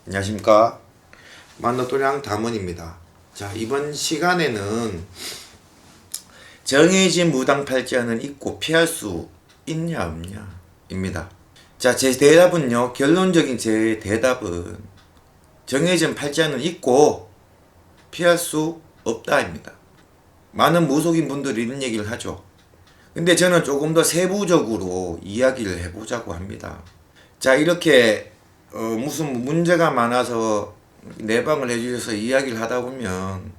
안녕하십니까. 만노또량 담원입니다. 자, 이번 시간에는 정해진 무당팔자는 있고 피할 수 있냐 없냐 입니다. 자, 제 대답은요, 결론적인 제 대답은 정해진 팔자는 있고 피할 수 없다 입니다. 많은 무속인 분들이 이런 얘기를 하죠. 근데 저는 조금 더 세부적으로 이야기를 해보자고 합니다. 자, 이렇게 무슨 문제가 많아서 내방을 해주셔서 이야기를 하다 보면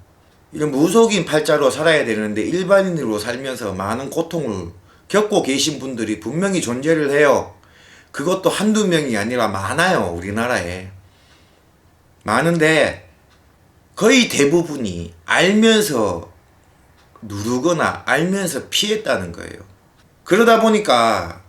이런 무속인 팔자로 살아야 되는데 일반인으로 살면서 많은 고통을 겪고 계신 분들이 분명히 존재를 해요. 그것도 한두 명이 아니라 많아요. 우리나라에 많은데 거의 대부분이 알면서 누르거나 알면서 피했다는 거예요. 그러다 보니까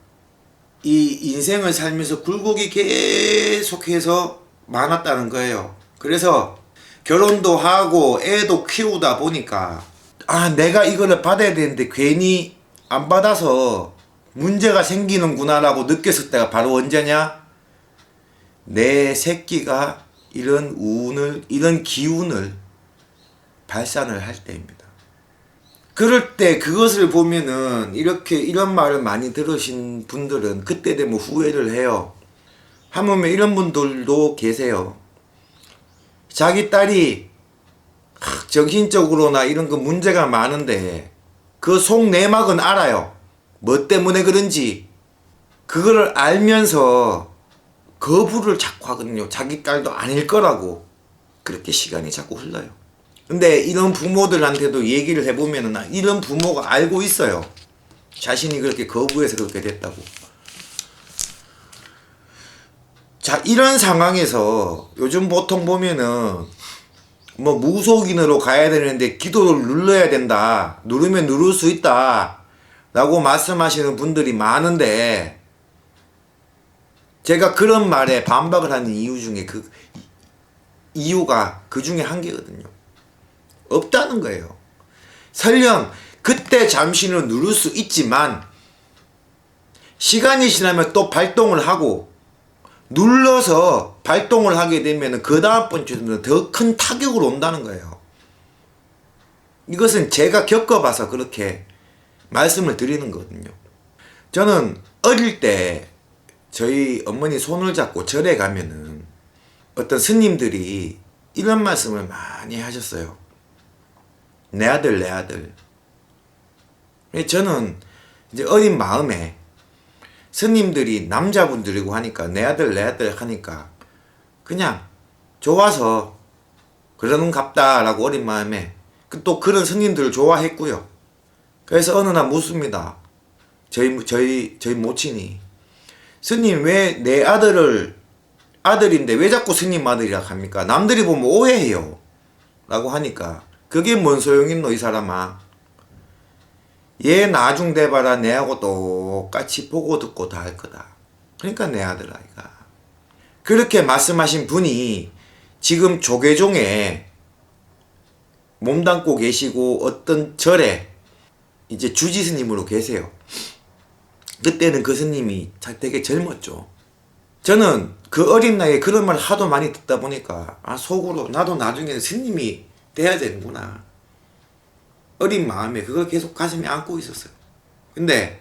이 인생을 살면서 굴곡이 계속해서 많았다는 거예요. 그래서 결혼도 하고 애도 키우다 보니까 내가 이거를 받아야 되는데 괜히 안 받아서 문제가 생기는구나 라고 느꼈을 때가 바로 언제냐? 내 새끼가 이런 이런 기운을 발산을 할 때입니다. 그럴 때 그것을 보면은 이런 말을 많이 들으신 분들은 그때 되면 후회를 해요. 하물며 이런 분들도 계세요. 자기 딸이 정신적으로나 이런 거 문제가 많은데 그 속내막은 알아요. 뭐 때문에 그런지. 그거를 알면서 거부를 자꾸 하거든요. 자기 딸도 아닐 거라고. 그렇게 시간이 자꾸 흘러요. 근데 이런 부모들한테도 얘기를 해보면은 이런 부모가 알고 있어요. 자신이 그렇게 거부해서 그렇게 됐다고. 자, 이런 상황에서 요즘 보통 보면은 뭐 무속인으로 가야 되는데 기도를 눌러야 된다. 누르면 누를 수 있다. 라고 말씀하시는 분들이 많은데 제가 그런 말에 반박을 하는 이유 중에 이유가 그 중에 한 개거든요. 없다는 거예요. 설령 그때 잠시는 누를 수 있지만 시간이 지나면 또 발동을 하고 눌러서 발동을 하게 되면 그 다음번 주에는 더 큰 타격으로 온다는 거예요. 이것은 제가 겪어봐서 그렇게 말씀을 드리는 거거든요. 저는 어릴 때 저희 어머니 손을 잡고 절에 가면은 어떤 스님들이 이런 말씀을 많이 하셨어요. 내 아들, 내 아들. 저는 이제 어린 마음에 스님들이 남자분들이고 하니까 내 아들, 내 아들 하니까 그냥 좋아서 그러는 갑다라고 어린 마음에 또 그런 스님들을 좋아했고요. 그래서 어느 날 묻습니다. 저희 모친이 스님 왜 내 아들인데 왜 자꾸 스님 아들이라 합니까? 남들이 보면 오해해요. 라고 하니까 그게 뭔 소용있노 이 사람아. 얘 나중 돼봐라 내하고 똑같이 보고 듣고 다 할 거다. 그러니까 내 아들 아이가. 그렇게 말씀하신 분이 지금 조계종에 몸담고 계시고 어떤 절에 이제 주지 스님으로 계세요. 그때는 그 스님이 되게 젊었죠. 저는 그 어린 나이에 그런 말 하도 많이 듣다 보니까 속으로 나도 나중에 스님이 돼야 되는구나. 어린 마음에 그걸 계속 가슴에 안고 있었어요. 근데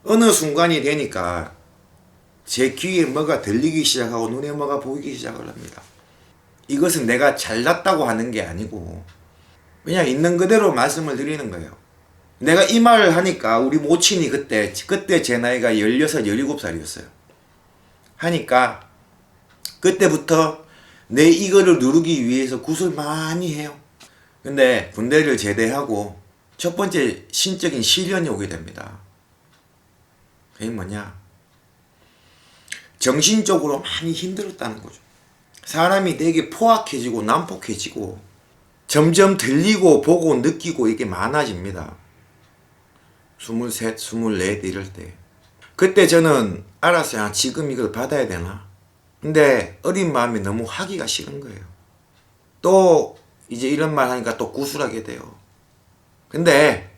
어느 순간이 되니까 제 귀에 뭐가 들리기 시작하고 눈에 뭐가 보이기 시작을 합니다. 이것은 내가 잘났다고 하는 게 아니고 그냥 있는 그대로 말씀을 드리는 거예요. 내가 이 말을 하니까 우리 모친이 그때 제 나이가 16, 17살이었어요. 하니까 그때부터 내 이거를 누르기 위해서 굿을 많이 해요. 근데 군대를 제대하고 첫 번째 신적인 시련이 오게 됩니다. 그게 뭐냐? 정신적으로 많이 힘들었다는 거죠. 사람이 되게 포악해지고 난폭해지고 점점 들리고 보고 느끼고 이게 많아집니다. 23, 24 이럴 때. 그때 저는 알았어요. 지금 이걸 받아야 되나? 근데 어린 마음이 너무 하기가 싫은 거예요. 또 이제 이런 말 하니까 또 구슬하게 돼요. 근데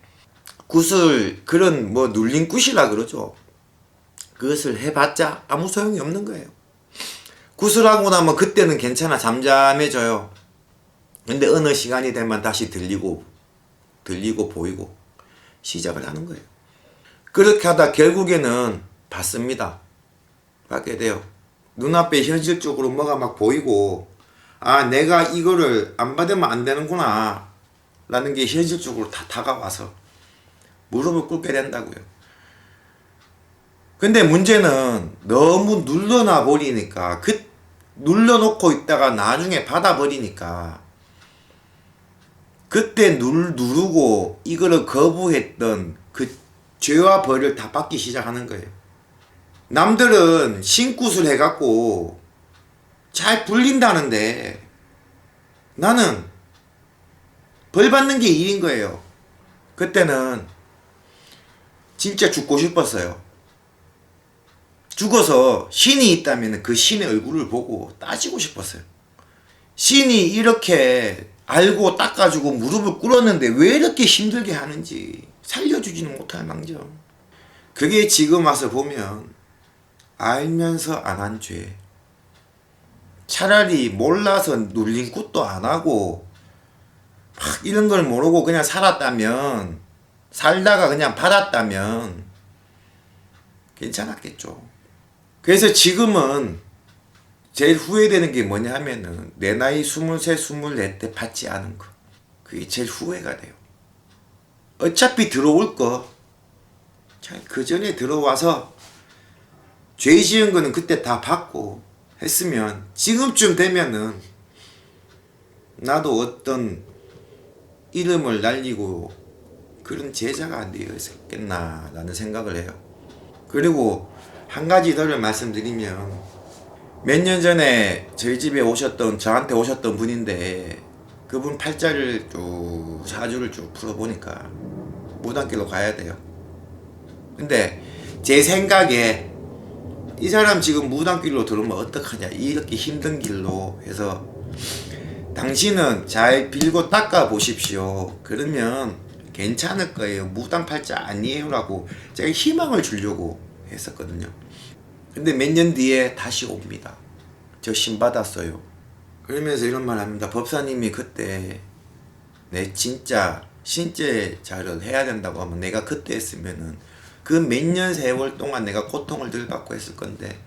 구슬 그런 뭐 눌린 굿이라 그러죠. 그것을 해봤자 아무 소용이 없는 거예요. 구슬하고 나면 그때는 괜찮아. 잠잠해져요. 근데 어느 시간이 되면 다시 들리고 보이고 시작을 하는 거예요. 그렇게 하다 결국에는 받습니다. 받게 돼요. 눈앞에 현실적으로 뭐가 막 보이고, 아, 내가 이거를 안 받으면 안 되는구나 라는 게 현실적으로 다 다가와서 무릎을 꿇게 된다고요. 근데 문제는 너무 눌러놔 버리니까, 눌러놓고 있다가 나중에 받아버리니까 그때 누르고 이거를 거부했던 그 죄와 벌을 다 받기 시작하는 거예요. 남들은 신굿을 해갖고 잘 불린다는데 나는 벌 받는 게 일인 거예요. 그때는 진짜 죽고 싶었어요. 죽어서 신이 있다면 그 신의 얼굴을 보고 따지고 싶었어요. 신이 이렇게 알고 닦아주고 무릎을 꿇었는데 왜 이렇게 힘들게 하는지 살려주지는 못할 망정. 그게 지금 와서 보면 알면서 안 한 죄. 차라리 몰라서 눌린 굿도 안 하고 막 이런 걸 모르고 그냥 살았다면, 살다가 그냥 받았다면 괜찮았겠죠. 그래서 지금은 제일 후회되는 게 뭐냐 하면은 내 나이 23, 24 때 받지 않은 거. 그게 제일 후회가 돼요. 어차피 들어올 거 그 전에 들어와서 죄 지은 거는 그때 다 받고 했으면 지금쯤 되면은 나도 어떤 이름을 날리고 그런 제자가 안 되었겠나 라는 생각을 해요. 그리고 한 가지 더를 말씀드리면, 몇 년 전에 저희 집에 저한테 오셨던 분인데 그분 팔자를 쭉 사주를 쭉 풀어보니까 무당길로 가야 돼요. 근데 제 생각에 이 사람 지금 무당길로 들어오면 어떡하냐, 이렇게 힘든 길로 해서 당신은 잘 빌고 닦아 보십시오. 그러면 괜찮을 거예요. 무당 팔자 아니에요 라고 제가 희망을 주려고 했었거든요. 근데 몇 년 뒤에 다시 옵니다. 저 신 받았어요. 그러면서 이런 말 합니다. 법사님이 그때 내 진짜 신제자를 해야 된다고 하면 내가 그때 했으면은 그 몇 년 세월 동안 내가 고통을 덜 받고 했을 건데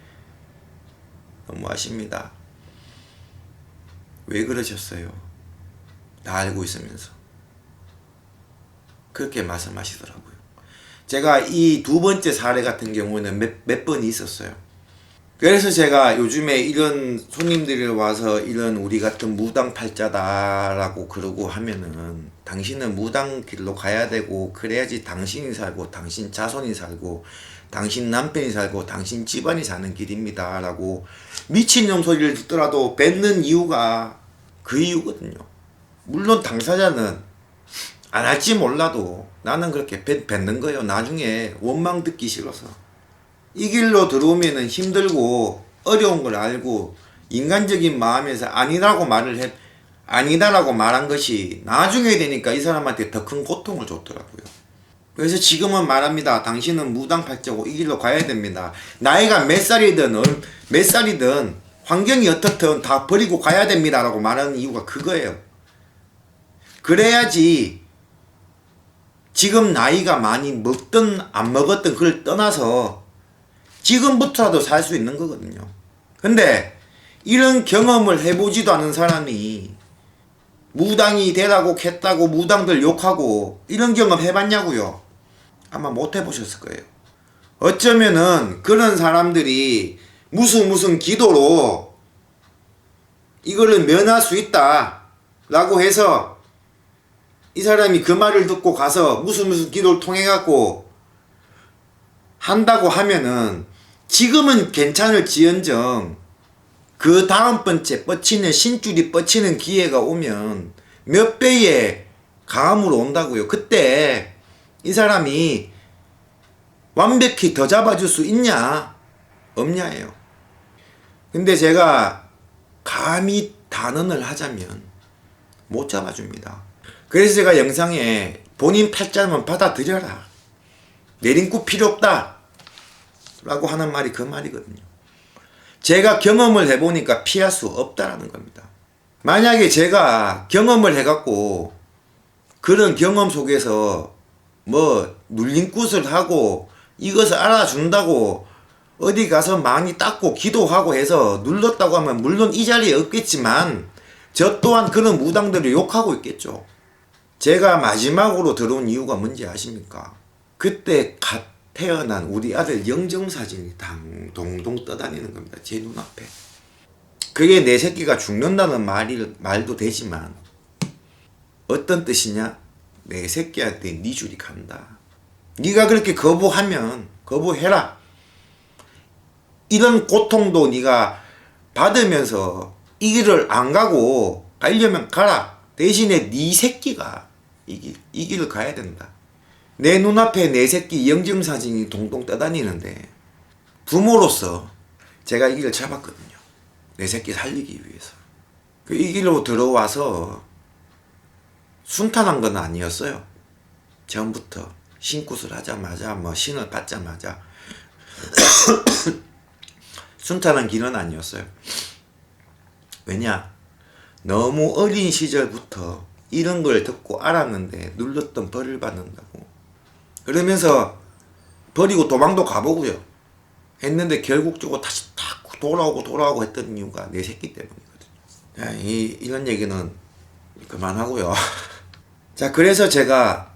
너무하십니다. 왜 그러셨어요? 다 알고 있으면서. 그렇게 말씀하시더라고요. 제가 이 두 번째 사례 같은 경우는 몇 번이 있었어요. 그래서 제가 요즘에 이런 손님들이 와서 이런 우리 같은 무당 팔자다라고 그러고 하면은 당신은 무당 길로 가야 되고 그래야지 당신이 살고 당신 자손이 살고 당신 남편이 살고 당신 집안이 사는 길입니다 라고 미친놈 소리를 듣더라도 뱉는 이유가 그 이유거든요. 물론 당사자는 안 할지 몰라도 나는 그렇게 뱉는 거예요. 나중에 원망 듣기 싫어서. 이 길로 들어오면은 힘들고 어려운 걸 알고 인간적인 마음에서 아니라고 말한 것이 나중에 되니까 이 사람한테 더 큰 고통을 줬더라고요. 그래서 지금은 말합니다. 당신은 무당팔자고 이 길로 가야 됩니다. 나이가 몇 살이든 환경이 어떻든 다 버리고 가야 됩니다 라고 말하는 이유가 그거예요. 그래야지 지금 나이가 많이 먹든 안 먹었든 그걸 떠나서 지금부터라도 살 수 있는 거거든요. 근데 이런 경험을 해보지도 않은 사람이 무당이 되라고 캤다고 무당들 욕하고 이런 경험 해봤냐고요? 아마 못 해보셨을 거예요. 어쩌면은 그런 사람들이 무슨 기도로 이거를 면할 수 있다 라고 해서 이 사람이 그 말을 듣고 가서 무슨 기도를 통해 갖고 한다고 하면은 지금은 괜찮을지언정 그 다음번째 신줄이 뻗치는 기회가 오면 몇 배의 강함으로 온다고요. 그때 이 사람이 완벽히 더 잡아줄 수 있냐 없냐예요. 근데 제가 감히 단언을 하자면 못 잡아줍니다. 그래서 제가 영상에 본인 팔자만 받아들여라, 내린구 필요 없다 라고 하는 말이 그 말이거든요. 제가 경험을 해보니까 피할 수 없다라는 겁니다. 만약에 제가 경험을 해갖고 그런 경험 속에서 뭐 눌림굿을 하고 이것을 알아준다고 어디 가서 많이 닦고 기도하고 해서 눌렀다고 하면 물론 이 자리에 없겠지만 저 또한 그런 무당들을 욕하고 있겠죠. 제가 마지막으로 들어온 이유가 뭔지 아십니까? 그때 갓 태어난 우리 아들 영정사진이 동동 떠다니는 겁니다. 제 눈앞에. 그게 내 새끼가 죽는다는 말도 되지만 어떤 뜻이냐? 내 새끼한테 네 줄이 간다. 네가 그렇게 거부하면 거부해라. 이런 고통도 네가 받으면서 이 길을 안 가고 가려면 가라. 대신에 네 새끼가 이 길을 가야 된다. 내 눈앞에 내 새끼 영정사진이 동동 떠다니는데 부모로서 제가 이 길을 잡았거든요. 내 새끼 살리기 위해서. 이 길로 들어와서 순탄한 건 아니었어요. 전부터 신굿을 하자마자 뭐 신을 받자마자 순탄한 길은 아니었어요. 왜냐? 너무 어린 시절부터 이런 걸 듣고 알았는데 눌렀던 벌을 받는다고. 그러면서 버리고 도망도 가보고요. 했는데 결국적으로 다시 딱 돌아오고 했던 이유가 내 새끼 때문이거든요. 이런 얘기는 그만하고요. 자, 그래서 제가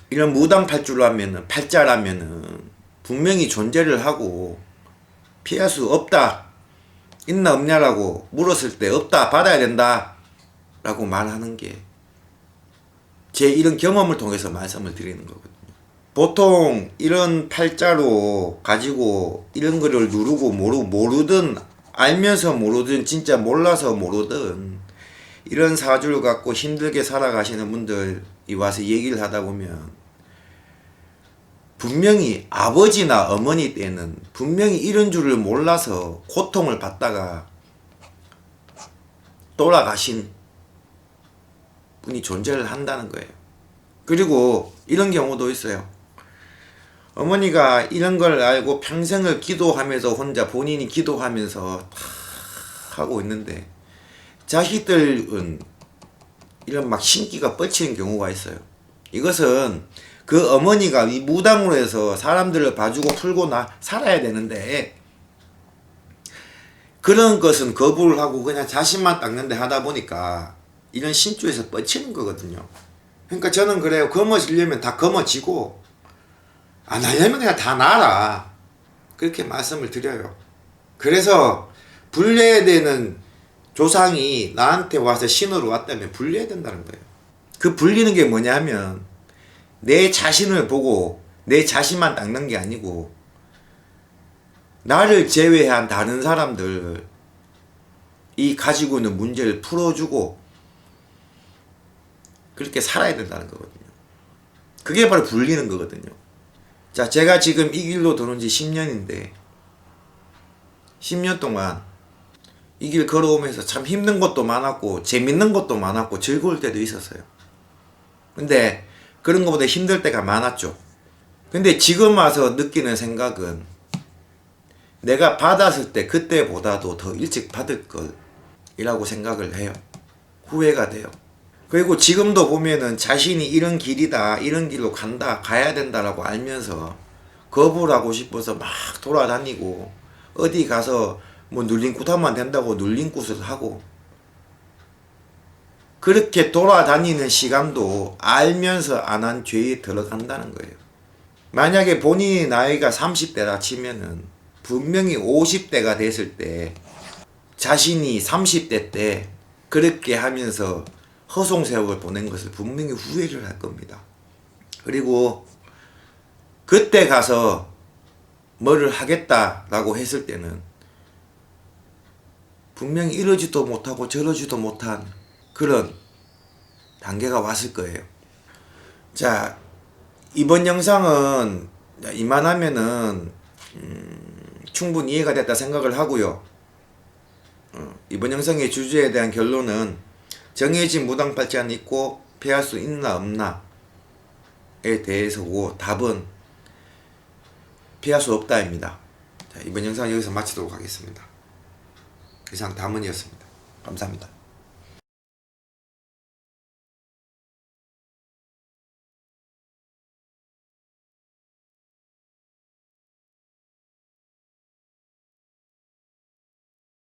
이런 무당팔자라면은 분명히 존재를 하고 피할 수 없다. 있나 없냐라고 물었을 때 없다. 받아야 된다. 라고 말하는 게 제 이런 경험을 통해서 말씀을 드리는 거거든요. 보통 이런 팔자로 가지고 이런 거를 누르고 모르든 알면서 모르든 진짜 몰라서 모르든 이런 사주를 갖고 힘들게 살아가시는 분들이 와서 얘기를 하다 보면 분명히 아버지나 어머니 때는 분명히 이런 줄을 몰라서 고통을 받다가 돌아가신 분이 존재를 한다는 거예요. 그리고 이런 경우도 있어요. 어머니가 이런 걸 알고 평생을 기도하면서 혼자 본인이 기도하면서 하고 있는데 자식들은 이런 막 신기가 뻗치는 경우가 있어요. 이것은 그 어머니가 이 무당으로 해서 사람들을 봐주고 풀고 살아야 되는데 그런 것은 거부를 하고 그냥 자신만 닦는데 하다 보니까 이런 신주에서 뻗치는 거거든요. 그러니까 저는 그래요. 검어지려면 다 검어지고 안 하려면 그냥 다 놔라. 그렇게 말씀을 드려요. 그래서 불려야 되는 조상이 나한테 와서 신으로 왔다면 불려야 된다는 거예요. 그 불리는 게 뭐냐면 내 자신을 보고 내 자신만 닦는 게 아니고 나를 제외한 다른 사람들이 가지고 있는 문제를 풀어주고 그렇게 살아야 된다는 거거든요. 그게 바로 불리는 거거든요. 자, 제가 지금 이 길로 들어온 지 10년인데 10년 동안 이 길 걸어오면서 참 힘든 것도 많았고 재밌는 것도 많았고 즐거울 때도 있었어요. 근데 그런 것보다 힘들 때가 많았죠. 근데 지금 와서 느끼는 생각은 내가 받았을 때 그때보다도 더 일찍 받을 걸이라고 생각을 해요. 후회가 돼요. 그리고 지금도 보면은 자신이 이런 길이다, 이런 길로 간다, 가야 된다라고 알면서 거부를 하고 싶어서 막 돌아다니고 어디 가서 뭐 눌림굿 하면 된다고 눌림굿을 하고 그렇게 돌아다니는 시간도 알면서 안 한 죄에 들어간다는 거예요. 만약에 본인이 나이가 30대라 치면은 분명히 50대가 됐을 때 자신이 30대 때 그렇게 하면서 허송세월을 보낸 것을 분명히 후회를 할 겁니다. 그리고 그때 가서 뭐를 하겠다라고 했을 때는 분명히 이러지도 못하고 저러지도 못한 그런 단계가 왔을 거예요. 자, 이번 영상은 이만하면은 충분히 이해가 됐다 생각을 하고요. 이번 영상의 주제에 대한 결론은 정해진 무당팔자는 있고 피할 수 있나 없나에 대해서고 답은 피할 수 없다입니다. 자, 이번 영상은 여기서 마치도록 하겠습니다. 이상 담은이었습니다. 감사합니다.